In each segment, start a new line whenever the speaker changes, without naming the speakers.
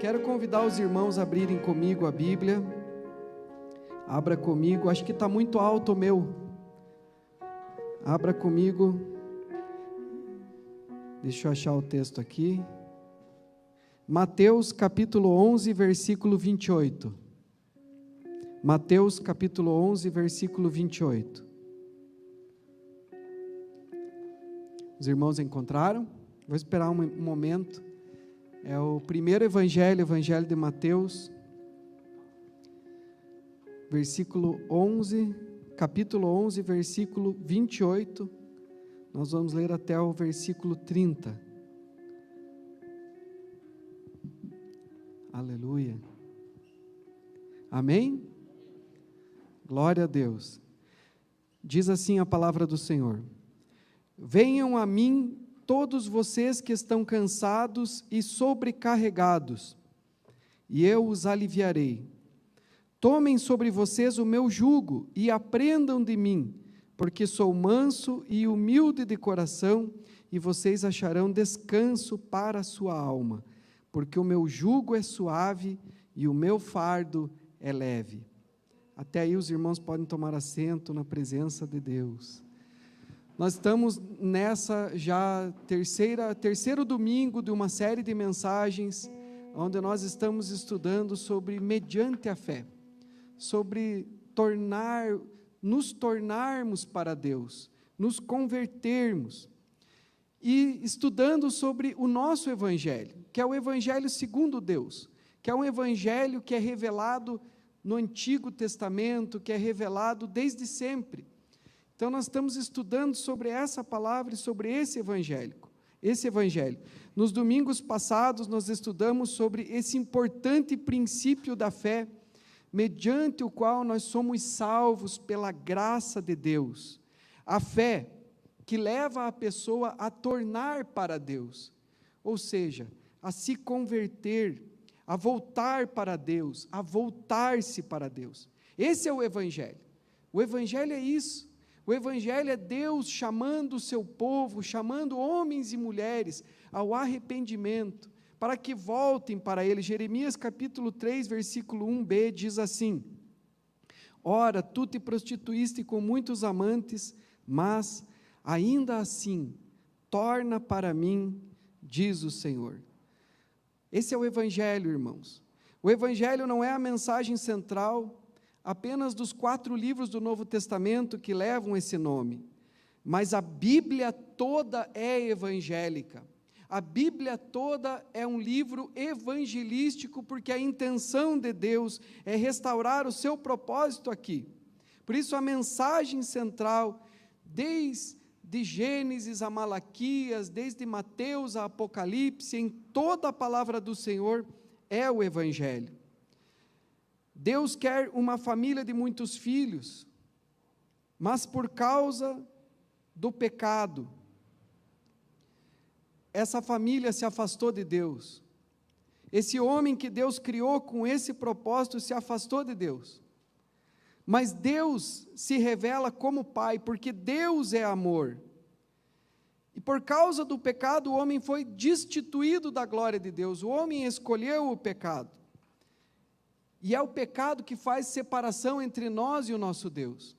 Quero convidar os irmãos a abrirem comigo a Bíblia. Abra comigo, acho que está muito alto o meu. Abra comigo. Deixa eu achar o texto aqui. Mateus capítulo 11, versículo 28. Mateus capítulo 11, versículo 28. Os irmãos encontraram? Vou esperar um momento. É o primeiro evangelho de Mateus, capítulo 11, versículo 28. Nós vamos ler até o versículo 30. Aleluia. Amém? Glória a Deus. Diz assim a palavra do Senhor: venham a mim todos vocês que estão cansados e sobrecarregados, e eu os aliviarei. Tomem sobre vocês o meu jugo e aprendam de mim, porque sou manso e humilde de coração, e vocês acharão descanso para a sua alma, porque o meu jugo é suave e o meu fardo é leve. Até aí os irmãos podem tomar assento na presença de Deus. Nós estamos nessa já terceiro domingo de uma série de mensagens, onde nós estamos estudando sobre mediante a fé, sobre nos tornarmos para Deus, nos convertermos, e estudando sobre o nosso evangelho, que é o evangelho segundo Deus, que é um evangelho que é revelado no Antigo Testamento, que é revelado desde sempre. Então, nós estamos estudando sobre essa palavra e sobre esse evangelho. Nos domingos passados, nós estudamos sobre esse importante princípio da fé, mediante o qual nós somos salvos pela graça de Deus. A fé que leva a pessoa a tornar para Deus, ou seja, a se converter, a voltar para Deus, a voltar-se para Deus. Esse é o evangelho. O evangelho é isso. O evangelho é Deus chamando o seu povo, chamando homens e mulheres ao arrependimento, para que voltem para Ele. Jeremias capítulo 3, versículo 1b, diz assim: ora, tu te prostituíste com muitos amantes, mas, ainda assim, torna para mim, diz o Senhor. Esse é o evangelho, irmãos. O evangelho não é a mensagem central apenas dos 4 livros do Novo Testamento que levam esse nome, mas a Bíblia toda é evangélica. A Bíblia toda é um livro evangelístico, porque a intenção de Deus é restaurar o seu propósito aqui. Por isso a mensagem central, desde Gênesis a Malaquias, desde Mateus a Apocalipse, em toda a palavra do Senhor, é o evangelho. Deus quer uma família de muitos filhos, mas por causa do pecado, essa família se afastou de Deus. Esse homem que Deus criou com esse propósito se afastou de Deus. Mas Deus se revela como Pai, porque Deus é amor. E por causa do pecado, o homem foi destituído da glória de Deus. O homem escolheu o pecado. E é o pecado que faz separação entre nós e o nosso Deus.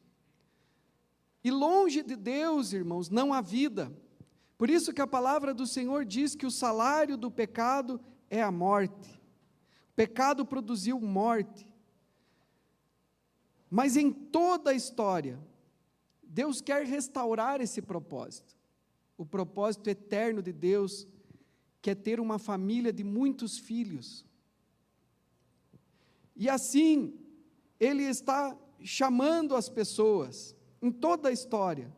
E longe de Deus, irmãos, não há vida. Por isso que a palavra do Senhor diz que o salário do pecado é a morte. O pecado produziu morte. Mas em toda a história, Deus quer restaurar esse propósito. O propósito eterno de Deus, que é ter uma família de muitos filhos. E assim, Ele está chamando as pessoas, em toda a história,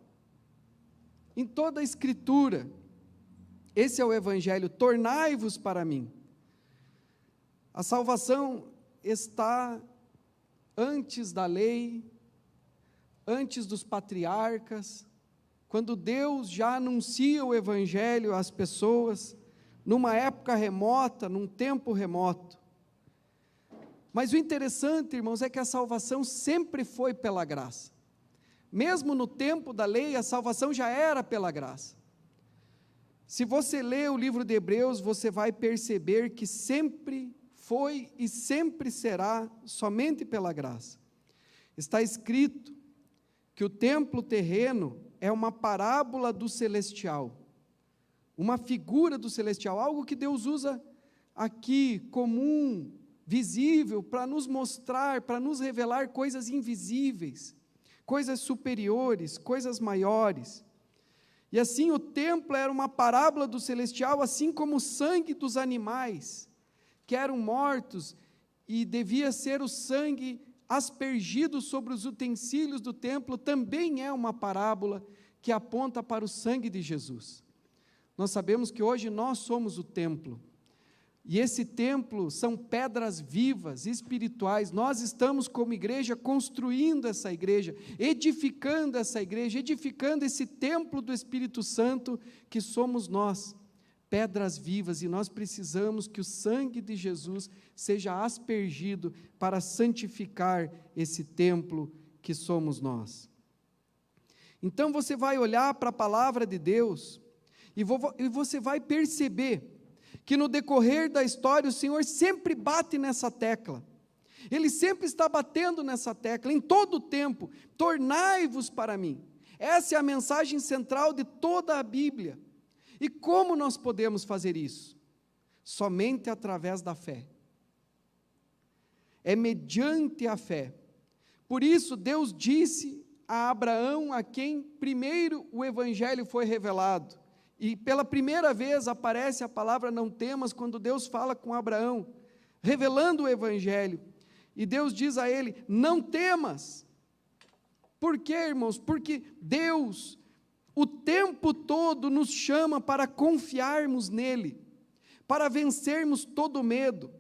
em toda a Escritura. Esse é o Evangelho: tornai-vos para mim. A salvação está antes da lei, antes dos patriarcas, quando Deus já anuncia o Evangelho às pessoas, numa época remota, num tempo remoto. Mas o interessante, irmãos, é que a salvação sempre foi pela graça. Mesmo no tempo da lei, a salvação já era pela graça. Se você lê o livro de Hebreus, você vai perceber que sempre foi e sempre será somente pela graça. Está escrito que o templo terreno é uma parábola do celestial, uma figura do celestial, algo que Deus usa aqui, comum, visível, para nos mostrar, para nos revelar coisas invisíveis, coisas superiores, coisas maiores. E assim o templo era uma parábola do celestial, assim como o sangue dos animais, que eram mortos, e devia ser o sangue aspergido sobre os utensílios do templo, também é uma parábola que aponta para o sangue de Jesus. Nós sabemos que hoje nós somos o templo, e esse templo são pedras vivas, espirituais. Nós estamos como igreja construindo essa igreja, edificando essa igreja, edificando esse templo do Espírito Santo que somos nós, pedras vivas, e nós precisamos que o sangue de Jesus seja aspergido para santificar esse templo que somos nós. Então você vai olhar para a palavra de Deus e você vai perceber que no decorrer da história o Senhor sempre bate nessa tecla, Ele sempre está batendo nessa tecla, em todo o tempo: tornai-vos para mim. Essa é a mensagem central de toda a Bíblia. E como nós podemos fazer isso? Somente através da fé. É mediante a fé. Por isso Deus disse a Abraão, a quem primeiro o Evangelho foi revelado, e pela primeira vez aparece a palavra não temas, quando Deus fala com Abraão, revelando o Evangelho, e Deus diz a ele: não temas. Por quê, irmãos? Porque Deus, o tempo todo, nos chama para confiarmos nele, para vencermos todo medo.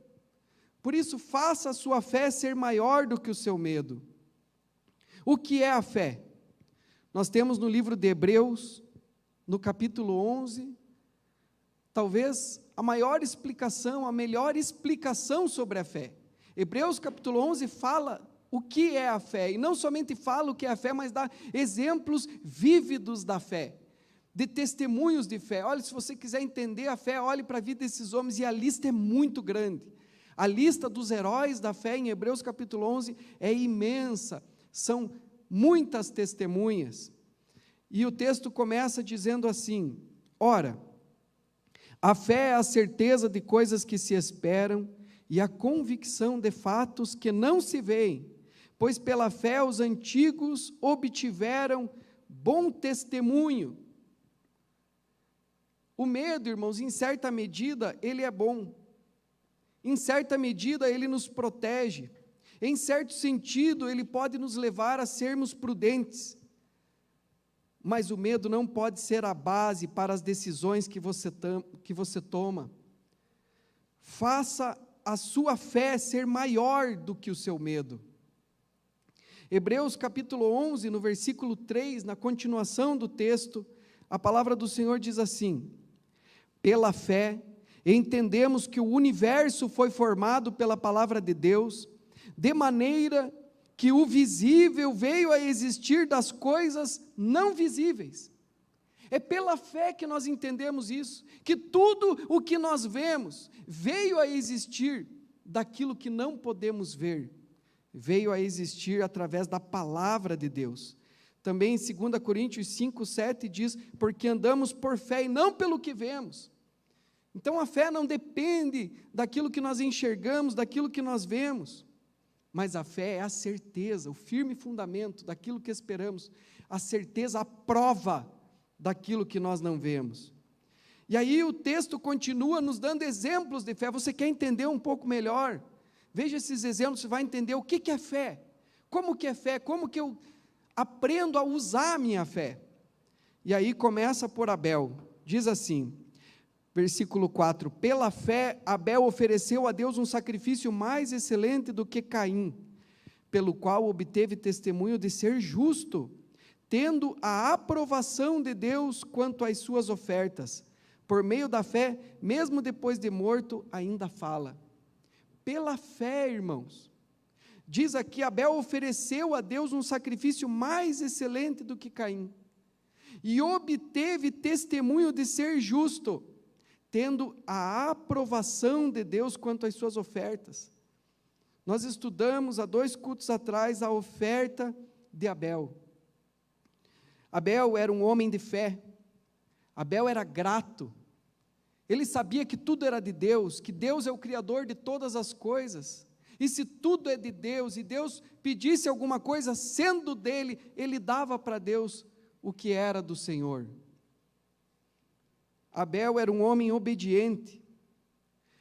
Por isso, faça a sua fé ser maior do que o seu medo. O que é a fé? Nós temos no livro de Hebreus, no capítulo 11, talvez a maior explicação, a melhor explicação sobre a fé. Hebreus capítulo 11 fala o que é a fé, e não somente fala o que é a fé, mas dá exemplos vívidos da fé, de testemunhos de fé. Olha, se você quiser entender a fé, olhe para a vida desses homens, e a lista é muito grande. A lista dos heróis da fé em Hebreus capítulo 11 é imensa, são muitas testemunhas. E o texto começa dizendo assim: ora, a fé é a certeza de coisas que se esperam e a convicção de fatos que não se veem, pois pela fé os antigos obtiveram bom testemunho. O medo, irmãos, em certa medida, ele é bom. Em certa medida, ele nos protege. Em certo sentido, ele pode nos levar a sermos prudentes. Mas o medo não pode ser a base para as decisões que você toma. Faça a sua fé ser maior do que o seu medo. Hebreus capítulo 11, no versículo 3, na continuação do texto, a palavra do Senhor diz assim: pela fé, entendemos que o universo foi formado pela palavra de Deus, de maneira que o visível veio a existir das coisas não visíveis. É pela fé que nós entendemos isso, que tudo o que nós vemos veio a existir daquilo que não podemos ver, veio a existir através da palavra de Deus. Também em 2 Coríntios 5:7 diz: porque andamos por fé e não pelo que vemos. Então a fé não depende daquilo que nós enxergamos, daquilo que nós vemos, mas a fé é a certeza, o firme fundamento daquilo que esperamos, a certeza, a prova daquilo que nós não vemos. E aí o texto continua nos dando exemplos de fé. Você quer entender um pouco melhor? Veja esses exemplos, você vai entender o que é fé, como que é fé, como que eu aprendo a usar a minha fé. E aí começa por Abel, diz assim, versículo 4, pela fé Abel ofereceu a Deus um sacrifício mais excelente do que Caim, pelo qual obteve testemunho de ser justo, tendo a aprovação de Deus quanto às suas ofertas. Por meio da fé, mesmo depois de morto, ainda fala. Pela fé, irmãos, diz aqui, Abel ofereceu a Deus um sacrifício mais excelente do que Caim, e obteve testemunho de ser justo, tendo a aprovação de Deus quanto às suas ofertas. Nós estudamos há 2 cultos atrás a oferta de Abel. Abel era um homem de fé, Abel era grato, ele sabia que tudo era de Deus, que Deus é o Criador de todas as coisas, e se tudo é de Deus, e Deus pedisse alguma coisa sendo dele, ele dava para Deus o que era do Senhor. Abel era um homem obediente,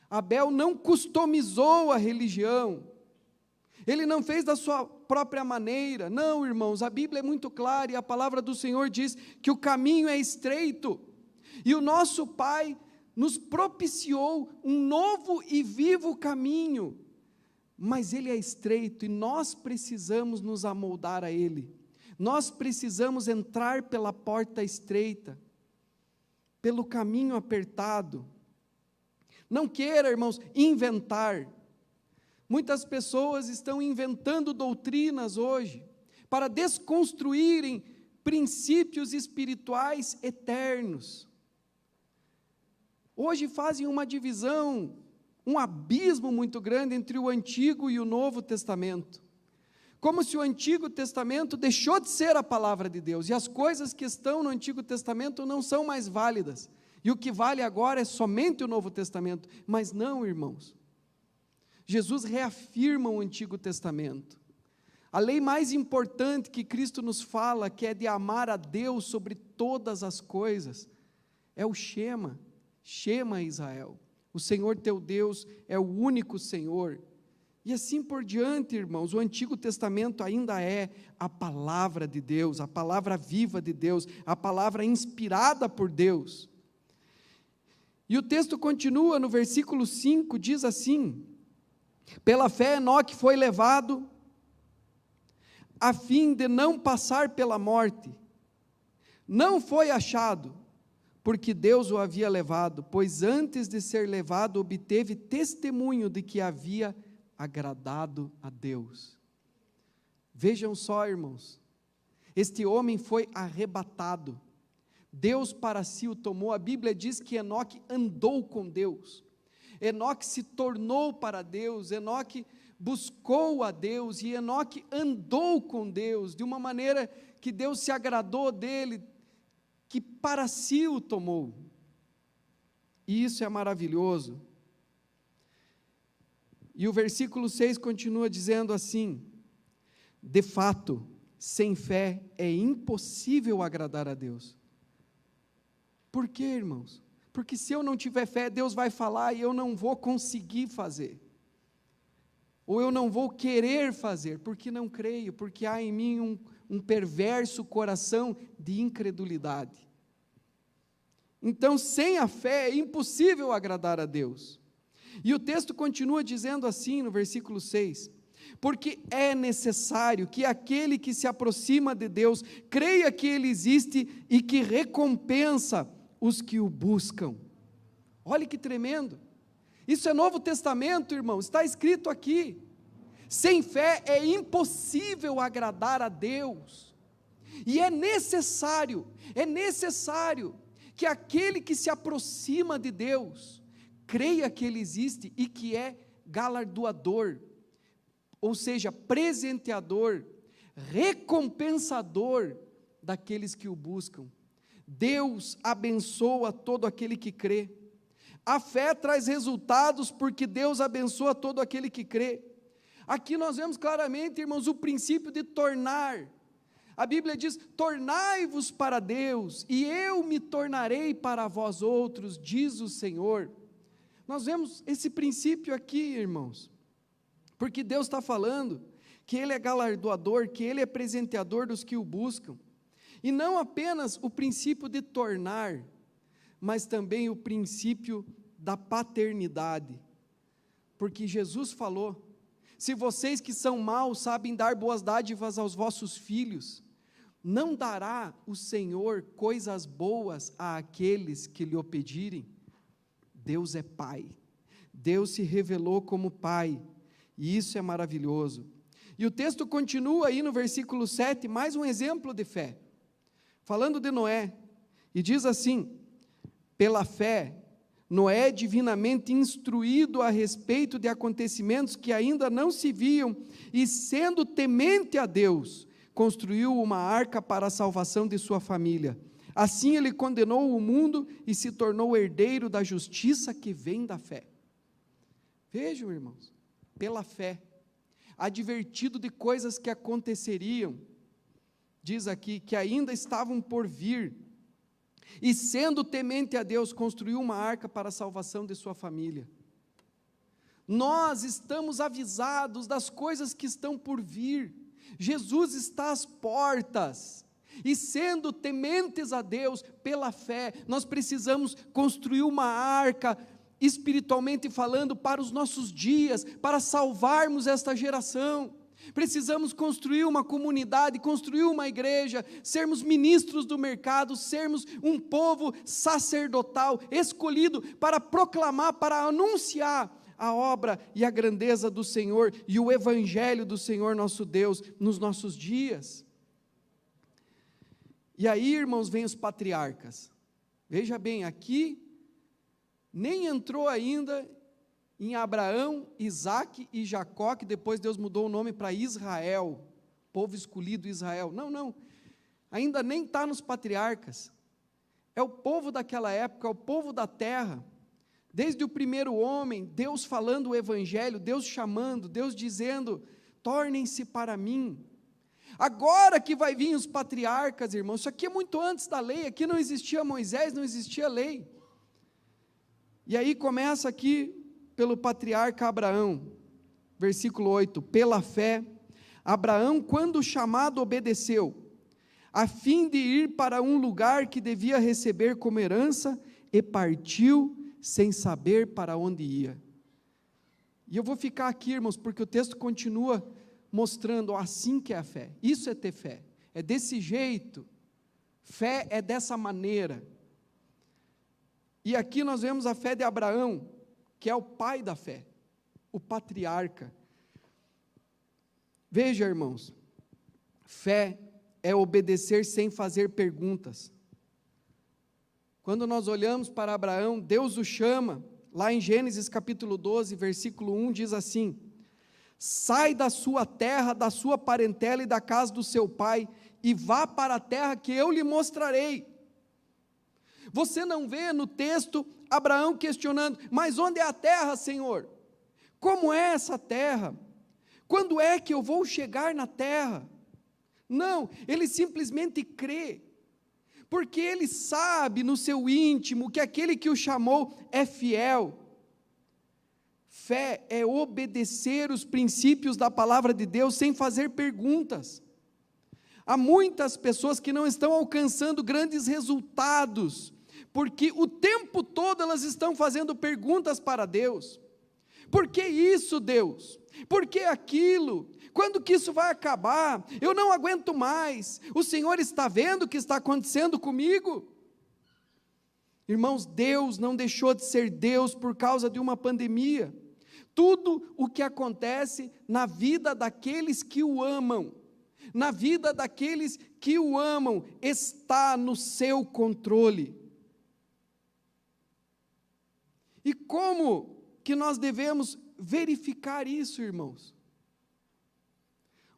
Abel não customizou a religião, ele não fez da sua própria maneira, não, irmãos, a Bíblia é muito clara, e a palavra do Senhor diz que o caminho é estreito, e o nosso Pai nos propiciou um novo e vivo caminho, mas ele é estreito, e nós precisamos nos amoldar a ele, nós precisamos entrar pela porta estreita, pelo caminho apertado. Não queira, irmãos, inventar. Muitas pessoas estão inventando doutrinas hoje, para desconstruírem princípios espirituais eternos. Hoje fazem uma divisão, um abismo muito grande entre o Antigo e o Novo Testamento. Como se o Antigo Testamento deixou de ser a palavra de Deus, e as coisas que estão no Antigo Testamento não são mais válidas, e o que vale agora é somente o Novo Testamento. Mas não, irmãos, Jesus reafirma o Antigo Testamento. A lei mais importante que Cristo nos fala, que é de amar a Deus sobre todas as coisas, é o Shema Israel, o Senhor teu Deus é o único Senhor, e assim por diante, irmãos. O Antigo Testamento ainda é a palavra de Deus, a palavra viva de Deus, a palavra inspirada por Deus. E o texto continua no versículo 5, diz assim: pela fé Enoque foi levado, a fim de não passar pela morte, não foi achado, porque Deus o havia levado, pois antes de ser levado obteve testemunho de que havia agradado a Deus. Vejam só, irmãos, este homem foi arrebatado, Deus para si o tomou. A Bíblia diz que Enoque andou com Deus, Enoque se tornou para Deus, Enoque buscou a Deus, e Enoque andou com Deus, de uma maneira que Deus se agradou dele, que para si o tomou, e isso é maravilhoso. E o versículo 6 continua dizendo assim: de fato, sem fé é impossível agradar a Deus. Por quê, irmãos? Porque se eu não tiver fé, Deus vai falar e eu não vou conseguir fazer, ou eu não vou querer fazer, porque não creio, porque há em mim um perverso coração de incredulidade. Então, sem a fé é impossível agradar a Deus. E o texto continua dizendo assim no versículo 6: porque é necessário que aquele que se aproxima de Deus creia que Ele existe e que recompensa os que o buscam. Olha que tremendo, isso é Novo Testamento, irmão, está escrito aqui. Sem fé é impossível agradar a Deus, e é necessário que aquele que se aproxima de Deus creia que Ele existe e que é galardoador, ou seja, presenteador, recompensador daqueles que o buscam. Deus abençoa todo aquele que crê. A fé traz resultados porque Deus abençoa todo aquele que crê. Aqui nós vemos claramente, irmãos, o princípio de tornar. A Bíblia diz: tornai-vos para Deus, e eu me tornarei para vós outros, diz o Senhor. Nós vemos esse princípio aqui, irmãos, porque Deus está falando que Ele é galardoador, que Ele é presenteador dos que o buscam, e não apenas o princípio de tornar, mas também o princípio da paternidade, porque Jesus falou: se vocês que são maus sabem dar boas dádivas aos vossos filhos, não dará o Senhor coisas boas àqueles que lhe o pedirem? Deus é Pai, Deus se revelou como Pai, e isso é maravilhoso. E o texto continua aí no versículo 7, mais um exemplo de fé, falando de Noé, e diz assim: pela fé, Noé, divinamente instruído a respeito de acontecimentos que ainda não se viam, e sendo temente a Deus, construiu uma arca para a salvação de sua família. Assim ele condenou o mundo e se tornou herdeiro da justiça que vem da fé. Vejam, irmãos, pela fé, advertido de coisas que aconteceriam, diz aqui, que ainda estavam por vir, e sendo temente a Deus, construiu uma arca para a salvação de sua família. Nós estamos avisados das coisas que estão por vir. Jesus está às portas, e sendo tementes a Deus pela fé, nós precisamos construir uma arca, espiritualmente falando, para os nossos dias, para salvarmos esta geração. Precisamos construir uma comunidade, construir uma igreja, sermos ministros do mercado, sermos um povo sacerdotal, escolhido para proclamar, para anunciar a obra e a grandeza do Senhor e o evangelho do Senhor nosso Deus nos nossos dias. E aí, irmãos, vem os patriarcas. Veja bem, aqui nem entrou ainda em Abraão, Isaque e Jacó, que depois Deus mudou o nome para Israel, povo escolhido Israel. Não, ainda nem está nos patriarcas. É o povo daquela época, é o povo da terra. Desde o primeiro homem, Deus falando o evangelho, Deus chamando, Deus dizendo, tornem-se para mim. Agora que vai vir os patriarcas, irmãos, isso aqui é muito antes da lei, aqui não existia Moisés, não existia lei. E aí começa aqui pelo patriarca Abraão, versículo 8, pela fé, Abraão, quando chamado, obedeceu, a fim de ir para um lugar que devia receber como herança, e partiu sem saber para onde ia. E eu vou ficar aqui, irmãos, porque o texto continua mostrando assim que é a fé. Isso é ter fé, é desse jeito, fé é dessa maneira. E aqui nós vemos a fé de Abraão, que é o pai da fé, o patriarca. Veja, irmãos, fé é obedecer sem fazer perguntas. Quando nós olhamos para Abraão, Deus o chama, lá em Gênesis capítulo 12, versículo 1, diz assim, sai da sua terra, da sua parentela e da casa do seu pai, e vá para a terra que eu lhe mostrarei. Você não vê no texto Abraão questionando, mas onde é a terra, Senhor? Como é essa terra? Quando é que eu vou chegar na terra? Não, ele simplesmente crê, porque ele sabe no seu íntimo que aquele que o chamou é fiel. Fé é obedecer os princípios da palavra de Deus sem fazer perguntas. Há muitas pessoas que não estão alcançando grandes resultados, porque o tempo todo elas estão fazendo perguntas para Deus. Por que isso, Deus? Por que aquilo? Quando que isso vai acabar? Eu não aguento mais. O Senhor está vendo o que está acontecendo comigo? Irmãos, Deus não deixou de ser Deus por causa de uma pandemia. Tudo o que acontece na vida daqueles que o amam, na vida daqueles que o amam, está no seu controle. E como que nós devemos verificar isso, irmãos?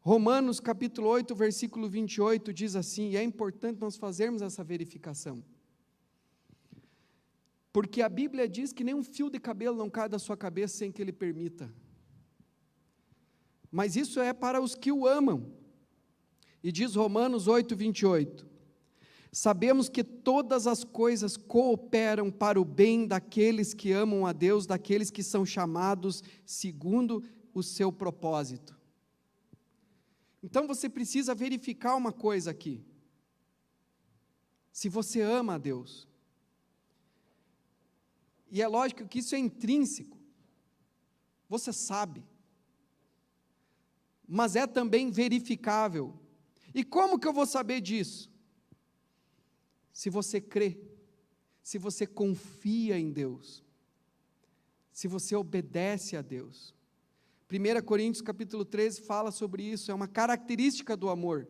Romanos capítulo 8, versículo 28 diz assim, e é importante nós fazermos essa verificação, porque a Bíblia diz que nem um fio de cabelo não cai da sua cabeça sem que Ele permita, mas isso é para os que o amam, e diz Romanos 8, 28, sabemos que todas as coisas cooperam para o bem daqueles que amam a Deus, daqueles que são chamados segundo o seu propósito. Então você precisa verificar uma coisa aqui, se você ama a Deus, e é lógico que isso é intrínseco, você sabe, mas é também verificável. E como que eu vou saber disso? Se você crê, se você confia em Deus, se você obedece a Deus. 1 Coríntios capítulo 13 fala sobre isso, é uma característica do amor.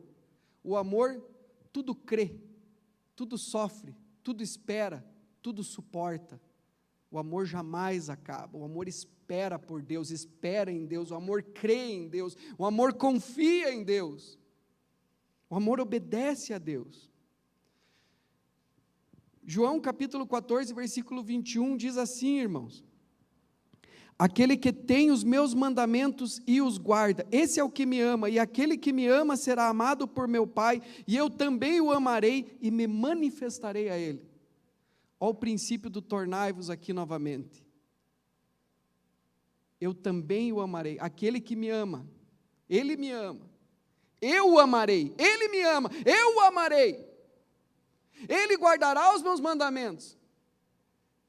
O amor tudo crê, tudo sofre, tudo espera, tudo suporta. O amor jamais acaba, o amor espera por Deus, espera em Deus, o amor crê em Deus, o amor confia em Deus, o amor obedece a Deus. João capítulo 14, versículo 21 diz assim, irmãos: aquele que tem os meus mandamentos e os guarda, esse é o que me ama, e aquele que me ama será amado por meu Pai, e eu também o amarei e me manifestarei a ele. Olha o princípio do tornai-vos aqui novamente. Eu também o amarei, aquele que me ama, ele me ama, eu o amarei, ele me ama, eu o amarei, ele guardará os meus mandamentos,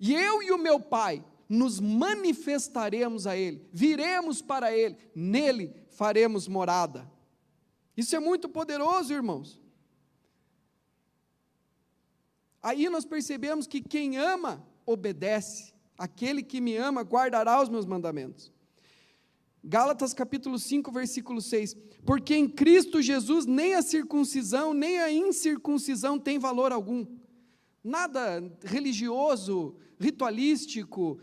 e eu e o meu Pai nos manifestaremos a ele, viremos para ele, nele faremos morada. Isso é muito poderoso, irmãos. Aí nós percebemos que quem ama, obedece. Aquele que me ama, guardará os meus mandamentos. Gálatas capítulo 5, versículo 6. Porque em Cristo Jesus nem a circuncisão, nem a incircuncisão tem valor algum. Nada religioso, ritualístico,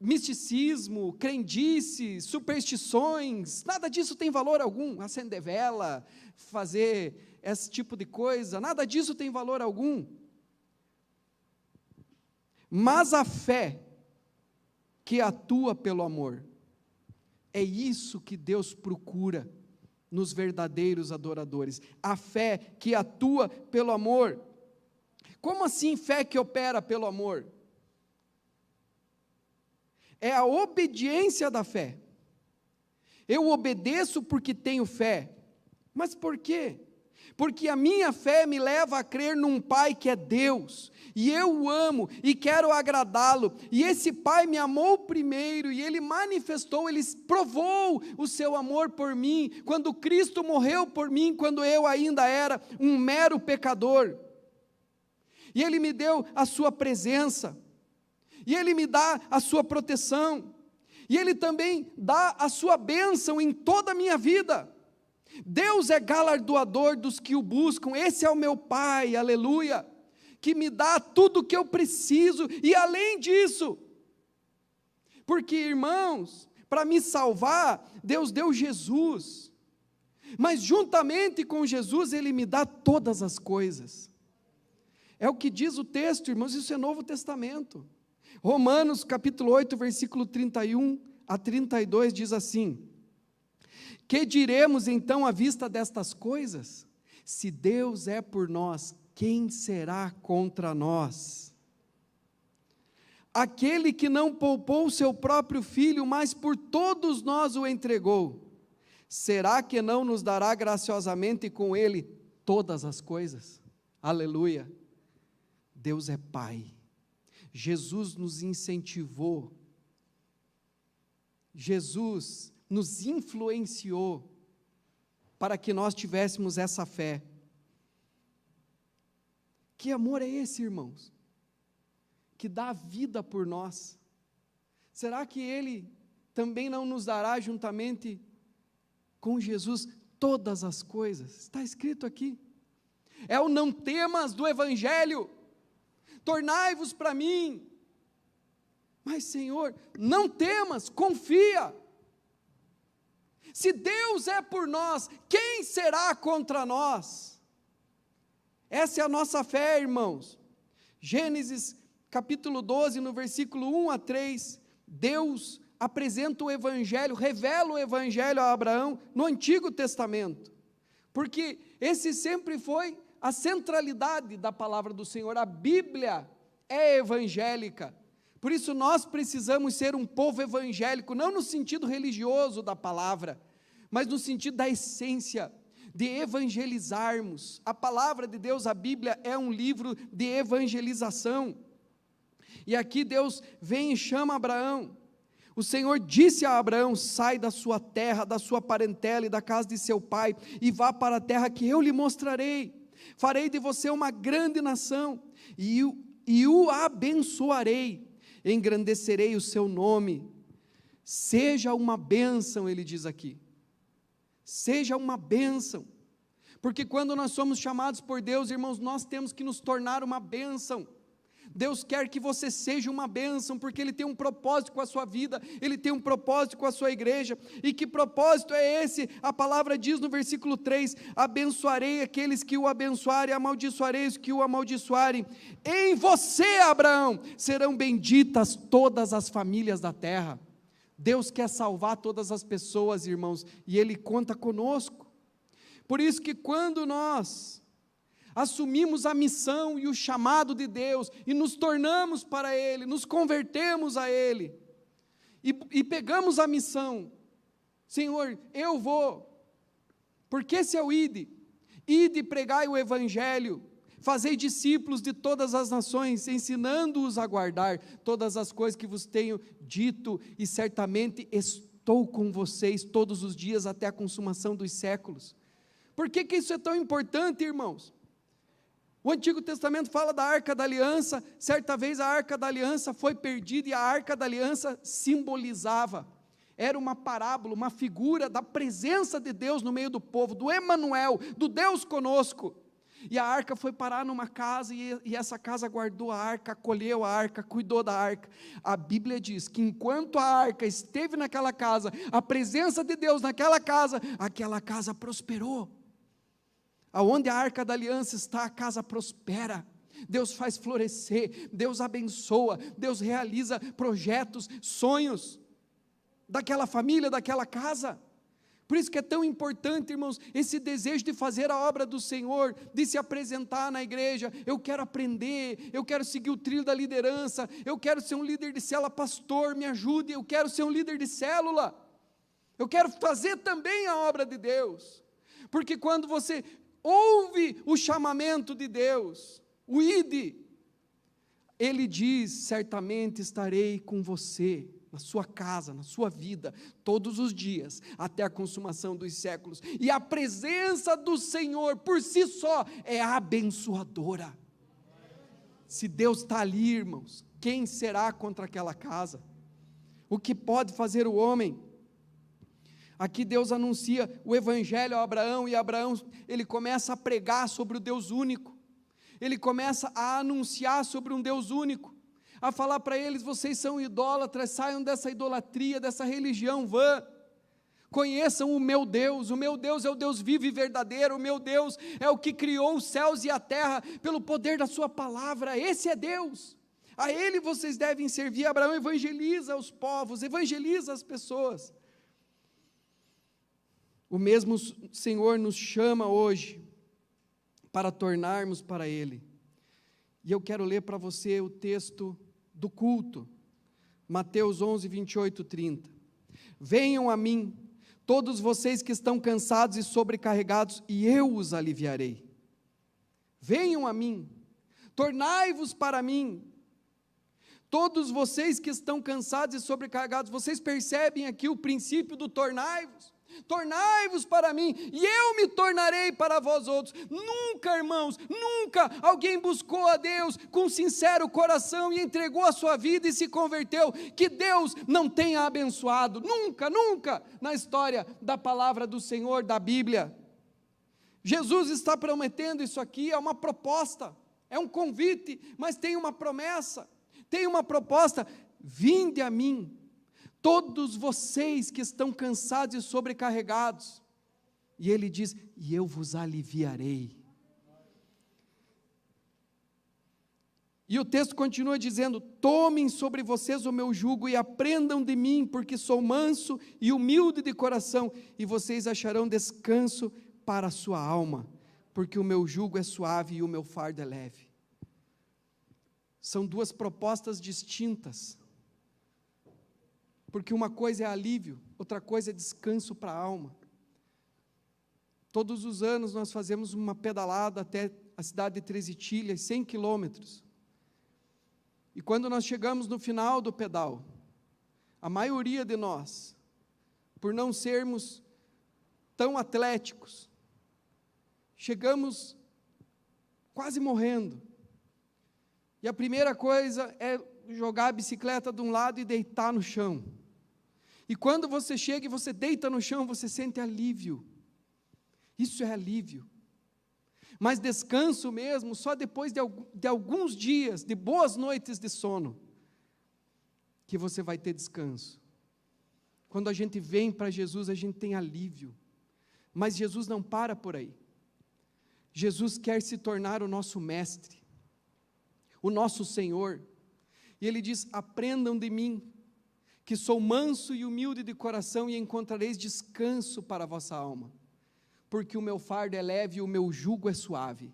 misticismo, crendice, superstições, nada disso tem valor algum. Acender vela, fazer esse tipo de coisa, nada disso tem valor algum. Mas a fé que atua pelo amor, é isso que Deus procura nos verdadeiros adoradores. A fé que atua pelo amor. Como assim fé que opera pelo amor? É a obediência da fé. Eu obedeço porque tenho fé. Mas por quê? Porque a minha fé me leva a crer num Pai que é Deus, e eu o amo, e quero agradá-lo, e esse Pai me amou primeiro, e Ele manifestou, Ele provou o seu amor por mim, quando Cristo morreu por mim, quando eu ainda era um mero pecador, e Ele me deu a sua presença, e Ele me dá a sua proteção, e Ele também dá a sua bênção em toda a minha vida. Deus é galardoador dos que o buscam, esse é o meu Pai, aleluia, que me dá tudo o que eu preciso, e além disso, porque irmãos, para me salvar, Deus deu Jesus, mas juntamente com Jesus, Ele me dá todas as coisas, é o que diz o texto, irmãos, isso é Novo Testamento, Romanos capítulo 8, versículo 31 a 32, diz assim: que diremos então à vista destas coisas? Se Deus é por nós, quem será contra nós? Aquele que não poupou seu próprio filho, mas por todos nós o entregou, será que não nos dará graciosamente com ele todas as coisas? Aleluia! Deus é Pai. Jesus nos incentivou. Jesus nos influenciou para que nós tivéssemos essa fé. Que amor é esse, irmãos? Que dá a vida por nós. Será que Ele também não nos dará juntamente com Jesus todas as coisas? Está escrito aqui. É o não temas do Evangelho. Tornai-vos para mim. Mas Senhor, não temas, confia. Se Deus é por nós, quem será contra nós? Essa é a nossa fé, irmãos. Gênesis capítulo 12, no versículo 1 a 3, Deus apresenta o Evangelho, revela o Evangelho a Abraão no Antigo Testamento, porque esse sempre foi a centralidade da palavra do Senhor. A Bíblia é evangélica, por isso nós precisamos ser um povo evangélico, não no sentido religioso da palavra, mas no sentido da essência, de evangelizarmos. A palavra de Deus, a Bíblia, é um livro de evangelização, e aqui Deus vem e chama Abraão. O Senhor disse a Abraão: sai da sua terra, da sua parentela e da casa de seu pai, e vá para a terra que eu lhe mostrarei, farei de você uma grande nação, e o abençoarei, engrandecerei o seu nome, seja uma bênção, ele diz aqui, seja uma bênção, porque quando nós somos chamados por Deus, irmãos, nós temos que nos tornar uma bênção, Deus quer que você seja uma bênção, porque Ele tem um propósito com a sua vida, Ele tem um propósito com a sua igreja. E que propósito é esse? A palavra diz no versículo 3, abençoarei aqueles que o abençoarem, amaldiçoarei os que o amaldiçoarem. Em você, Abraão, serão benditas todas as famílias da terra. Deus quer salvar todas as pessoas, irmãos, e Ele conta conosco. Por isso que quando nós assumimos a missão e o chamado de Deus, e nos tornamos para Ele, nos convertemos a Ele, e pegamos a missão, Senhor, eu vou, porque esse é o ide pregai o Evangelho, fazei discípulos de todas as nações, ensinando-os a guardar todas as coisas que vos tenho dito, e certamente estou com vocês todos os dias até a consumação dos séculos. Por que isso é tão importante, irmãos? O Antigo Testamento fala da Arca da Aliança. Certa vez a Arca da Aliança foi perdida, e a Arca da Aliança simbolizava, era uma parábola, uma figura da presença de Deus no meio do povo, do Emanuel, do Deus conosco. E a arca foi parar numa casa, e essa casa guardou a arca, acolheu a arca, cuidou da arca. A Bíblia diz que enquanto a arca esteve naquela casa, a presença de Deus naquela casa, aquela casa prosperou. Aonde a Arca da Aliança está, a casa prospera, Deus faz florescer, Deus abençoa, Deus realiza projetos, sonhos, daquela família, daquela casa. Por isso que é tão importante, irmãos, esse desejo de fazer a obra do Senhor, de se apresentar na igreja. Eu quero aprender, eu quero seguir o trilho da liderança, eu quero ser um líder de célula, pastor, me ajude, eu quero ser um líder de célula, eu quero fazer também a obra de Deus, porque quando você ouve o chamamento de Deus, o ide, Ele diz, certamente estarei com você, na sua casa, na sua vida, todos os dias, até a consumação dos séculos. E a presença do Senhor, por si só, é abençoadora. Se Deus está ali, irmãos, quem será contra aquela casa? O que pode fazer o homem? Aqui Deus anuncia o Evangelho a Abraão, e Abraão, ele começa a pregar sobre o Deus único, ele começa a anunciar sobre um Deus único, a falar para eles: vocês são idólatras, saiam dessa idolatria, dessa religião vã, conheçam o meu Deus é o Deus vivo e verdadeiro, o meu Deus é o que criou os céus e a terra, pelo poder da sua palavra, esse é Deus, a Ele vocês devem servir. Abraão evangeliza os povos, evangeliza as pessoas. O mesmo Senhor nos chama hoje para tornarmos para Ele. E eu quero ler para você o texto do culto, Mateus 11, 28, 30. Venham a mim, todos vocês que estão cansados e sobrecarregados, e eu os aliviarei. Venham a mim, tornai-vos para mim, todos vocês que estão cansados e sobrecarregados. Vocês percebem aqui o princípio do tornai-vos? Tornai-vos para mim, e eu me tornarei para vós outros. Nunca, irmãos, nunca alguém buscou a Deus com sincero coração e entregou a sua vida e se converteu, que Deus não tenha abençoado. Nunca, nunca na história da palavra do Senhor, da Bíblia. Jesus está prometendo isso aqui, é uma proposta, é um convite, mas tem uma promessa, tem uma proposta: vinde a mim, todos vocês que estão cansados e sobrecarregados, e Ele diz: e eu vos aliviarei. E o texto continua dizendo: tomem sobre vocês o meu jugo e aprendam de mim, porque sou manso e humilde de coração, e vocês acharão descanso para a sua alma, porque o meu jugo é suave e o meu fardo é leve. São duas propostas distintas, porque uma coisa é alívio, outra coisa é descanso para a alma. Todos os anos nós fazemos uma pedalada até a cidade de Três Itilhas, 100 quilômetros, e quando nós chegamos no final do pedal, a maioria de nós, por não sermos tão atléticos, chegamos quase morrendo, e a primeira coisa é jogar a bicicleta de um lado e deitar no chão. E quando você chega e você deita no chão, você sente alívio. Isso é alívio. Mas descanso mesmo só depois de alguns dias, de boas noites de sono, que você vai ter descanso. Quando a gente vem para Jesus, a gente tem alívio. Mas Jesus não para por aí. Jesus quer se tornar o nosso mestre, o nosso Senhor. E Ele diz: aprendam de mim, que sou manso e humilde de coração, e encontrareis descanso para a vossa alma. Porque o meu fardo é leve e o meu jugo é suave.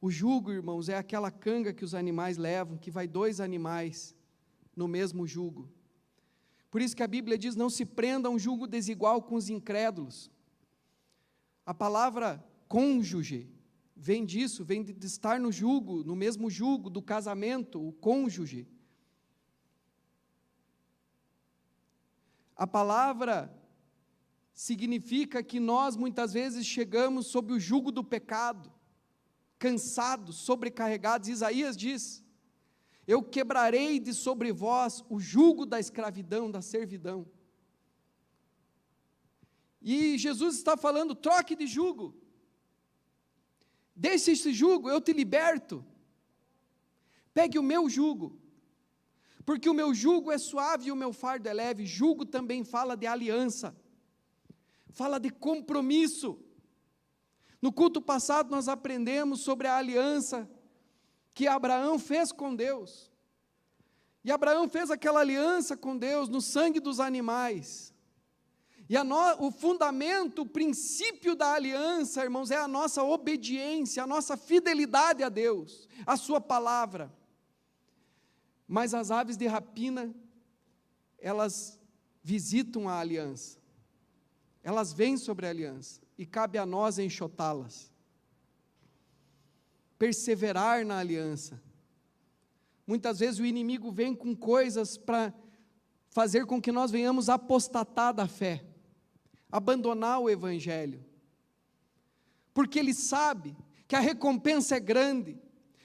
O jugo, irmãos, é aquela canga que os animais levam, que vai 2 animais no mesmo jugo. Por isso que a Bíblia diz: não se prenda a um jugo desigual com os incrédulos. A palavra cônjuge vem disso, vem de estar no jugo, no mesmo jugo do casamento, o cônjuge. A palavra significa que nós muitas vezes chegamos sob o jugo do pecado, cansados, sobrecarregados. Isaías diz: eu quebrarei de sobre vós o jugo da escravidão, da servidão. E Jesus está falando: troque de jugo, deixe esse jugo, eu te liberto, pegue o meu jugo, porque o meu jugo é suave e o meu fardo é leve. Jugo também fala de aliança, fala de compromisso. No culto passado nós aprendemos sobre a aliança que Abraão fez com Deus, e Abraão fez aquela aliança com Deus no sangue dos animais, e o fundamento, o princípio da aliança, irmãos, é a nossa obediência, a nossa fidelidade a Deus, a sua palavra. Mas as aves de rapina, elas visitam a aliança, elas vêm sobre a aliança, e cabe a nós enxotá-las, perseverar na aliança. Muitas vezes o inimigo vem com coisas para fazer com que nós venhamos apostatar da fé, abandonar o Evangelho, porque ele sabe que a recompensa é grande,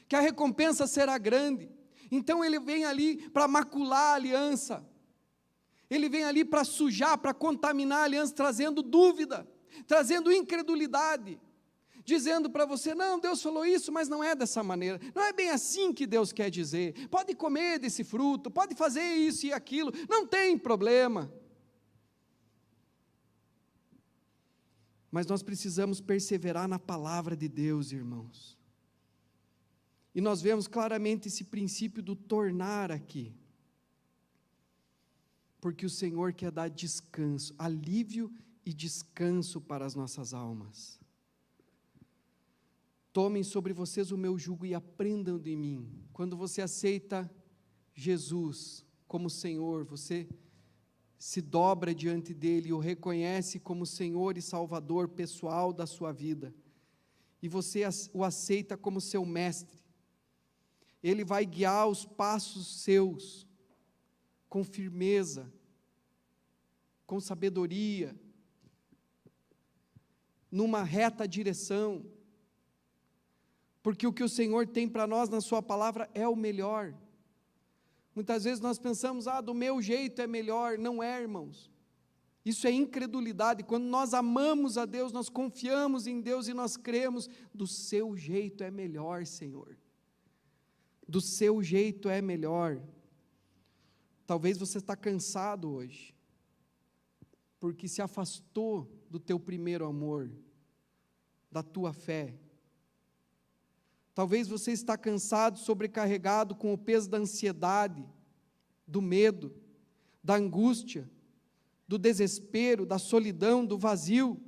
que a recompensa será grande. Então ele vem ali para macular a aliança, ele vem ali para sujar, para contaminar a aliança, trazendo dúvida, trazendo incredulidade, dizendo para você: não, Deus falou isso, mas não é dessa maneira, não é bem assim que Deus quer dizer, pode comer desse fruto, pode fazer isso e aquilo, não tem problema. Mas nós precisamos perseverar na palavra de Deus, irmãos, e nós vemos claramente esse princípio do tornar aqui, porque o Senhor quer dar descanso, alívio e descanso para as nossas almas. Tomem sobre vocês o meu jugo e aprendam de mim. Quando você aceita Jesus como Senhor, você se dobra diante dele, o reconhece como Senhor e Salvador pessoal da sua vida, e você o aceita como seu mestre. Ele vai guiar os passos seus com firmeza, com sabedoria, numa reta direção, porque o que o Senhor tem para nós na sua palavra é o melhor. Muitas vezes nós pensamos: do meu jeito é melhor. Não é, irmãos, isso é incredulidade. Quando nós amamos a Deus, nós confiamos em Deus e nós cremos: do seu jeito é melhor, Senhor, do seu jeito é melhor. Talvez você está cansado hoje, porque se afastou do teu primeiro amor, da tua fé. Talvez você está cansado, sobrecarregado com o peso da ansiedade, do medo, da angústia, do desespero, da solidão, do vazio.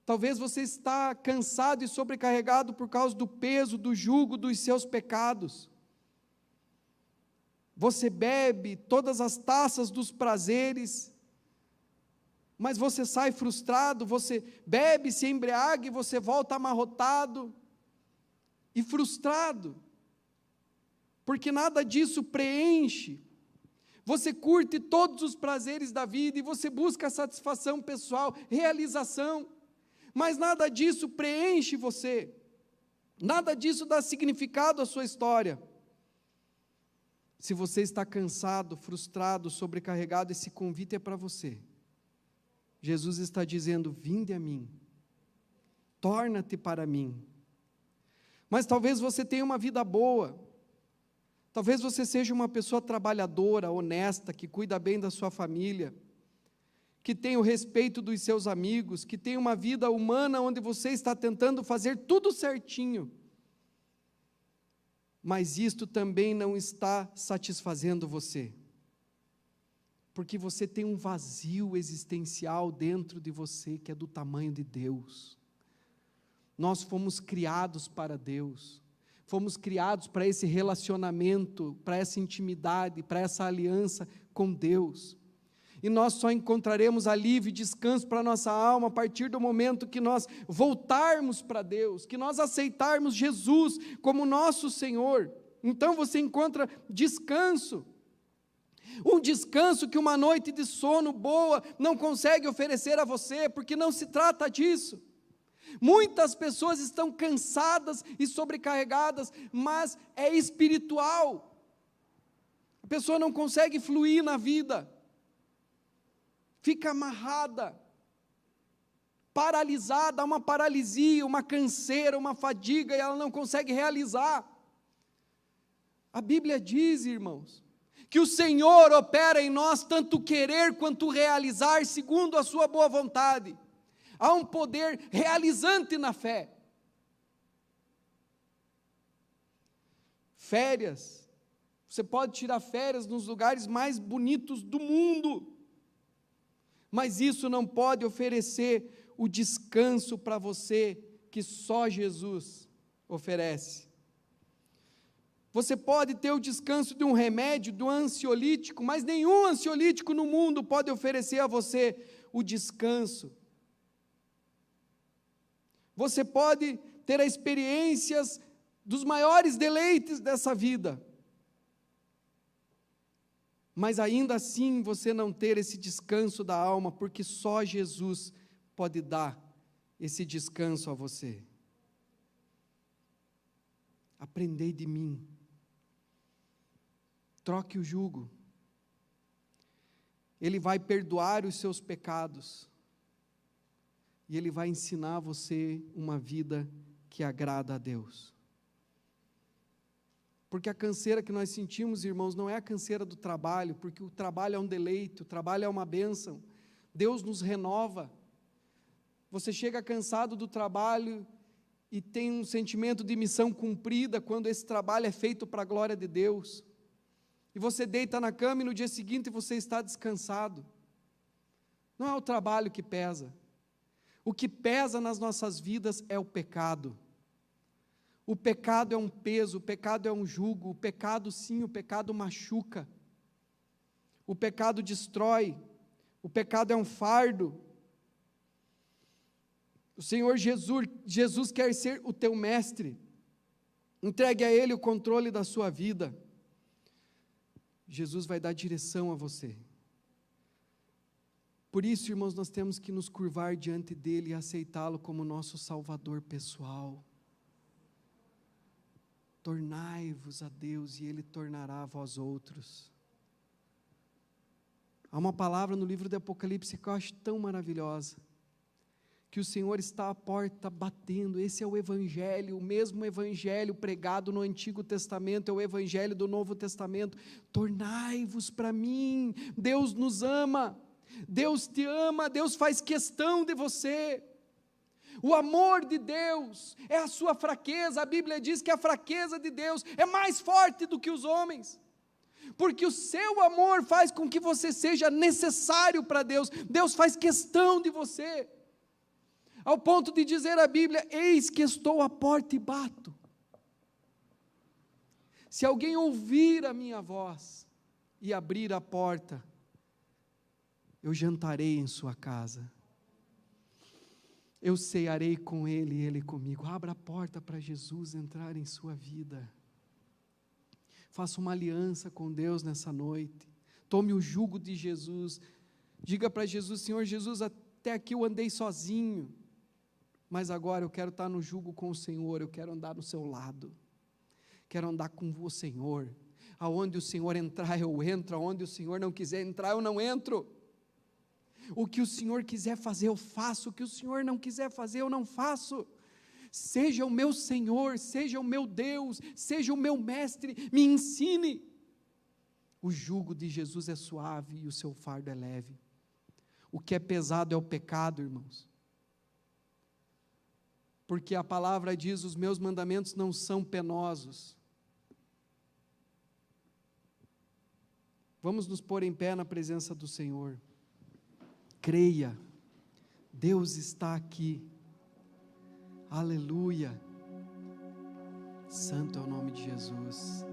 Talvez você está cansado e sobrecarregado por causa do peso, do jugo dos seus pecados. Você bebe todas as taças dos prazeres, mas você sai frustrado. Você bebe, se embriaga e você volta amarrotado e frustrado, porque nada disso preenche. Você curte todos os prazeres da vida e você busca satisfação pessoal, realização, mas nada disso preenche você, nada disso dá significado à sua história. Se você está cansado, frustrado, sobrecarregado, esse convite é para você. Jesus está dizendo: vinde a mim, torna-te para mim. Mas talvez você tenha uma vida boa, talvez você seja uma pessoa trabalhadora, honesta, que cuida bem da sua família, que tem o respeito dos seus amigos, que tem uma vida humana onde você está tentando fazer tudo certinho. Mas isto também não está satisfazendo você, porque você tem um vazio existencial dentro de você que é do tamanho de Deus. Nós fomos criados para Deus, fomos criados para esse relacionamento, para essa intimidade, para essa aliança com Deus. E nós só encontraremos alívio e descanso para a nossa alma a partir do momento que nós voltarmos para Deus, que nós aceitarmos Jesus como nosso Senhor. Então você encontra descanso. Um descanso que uma noite de sono boa não consegue oferecer a você, porque não se trata disso. Muitas pessoas estão cansadas e sobrecarregadas, mas é espiritual. A pessoa não consegue fluir na vida, fica amarrada, paralisada, uma paralisia, uma canseira, uma fadiga, e ela não consegue realizar. A Bíblia diz, irmãos, que o Senhor opera em nós tanto querer quanto realizar segundo a sua boa vontade. Há um poder realizante na fé. Férias. Você pode tirar férias nos lugares mais bonitos do mundo, mas isso não pode oferecer o descanso para você que só Jesus oferece. Você pode ter o descanso de um remédio, de um ansiolítico, mas nenhum ansiolítico no mundo pode oferecer a você o descanso. Você pode ter as experiências dos maiores deleites dessa vida, mas ainda assim você não ter esse descanso da alma, porque só Jesus pode dar esse descanso a você. Aprendei de mim, troque o jugo, Ele vai perdoar os seus pecados, e Ele vai ensinar a você uma vida que agrada a Deus. Porque a canseira que nós sentimos, irmãos, não é a canseira do trabalho, porque o trabalho é um deleite, o trabalho é uma bênção. Deus nos renova. Você chega cansado do trabalho e tem um sentimento de missão cumprida quando esse trabalho é feito para a glória de Deus. E você deita na cama e no dia seguinte você está descansado. Não é o trabalho que pesa. O que pesa nas nossas vidas é o pecado. O pecado é um peso, o pecado é um jugo, o pecado sim, o pecado machuca. O pecado destrói, o pecado é um fardo. O Senhor Jesus quer ser o teu mestre. Entregue a Ele o controle da sua vida. Jesus vai dar direção a você. Por isso, irmãos, nós temos que nos curvar diante dEle e aceitá-lo como nosso Salvador pessoal. Tornai-vos a Deus e Ele tornará a vós outros. Há uma palavra no livro do Apocalipse que eu acho tão maravilhosa, que o Senhor está à porta batendo. Esse é o Evangelho, o mesmo Evangelho pregado no Antigo Testamento, é o Evangelho do Novo Testamento. Tornai-vos para mim. Deus nos ama, Deus te ama, Deus faz questão de você. O amor de Deus é a sua fraqueza. A Bíblia diz que a fraqueza de Deus é mais forte do que os homens, porque o seu amor faz com que você seja necessário para Deus. Deus faz questão de você, ao ponto de dizer a Bíblia: eis que estou à porta e bato. Se alguém ouvir a minha voz e abrir a porta, eu jantarei em sua casa, eu cearei com ele e ele comigo. Abra a porta para Jesus entrar em sua vida. Faça uma aliança com Deus nessa noite. Tome o jugo de Jesus. Diga para Jesus: Senhor Jesus, até aqui eu andei sozinho, mas agora eu quero estar no jugo com o Senhor, eu quero andar no seu lado, quero andar com o Senhor. Aonde o Senhor entrar eu entro, aonde o Senhor não quiser entrar eu não entro. O que o Senhor quiser fazer eu faço, o que o Senhor não quiser fazer eu não faço. seja o meu Senhor, seja o meu Deus, seja o meu mestre, me ensine. O jugo de Jesus é suave e o seu fardo é leve. O que é pesado é o pecado, irmãos. Porque a palavra diz: os meus mandamentos não são penosos. Vamos nos pôr em pé na presença do Senhor. Creia, Deus está aqui. Aleluia. Santo é o nome de Jesus.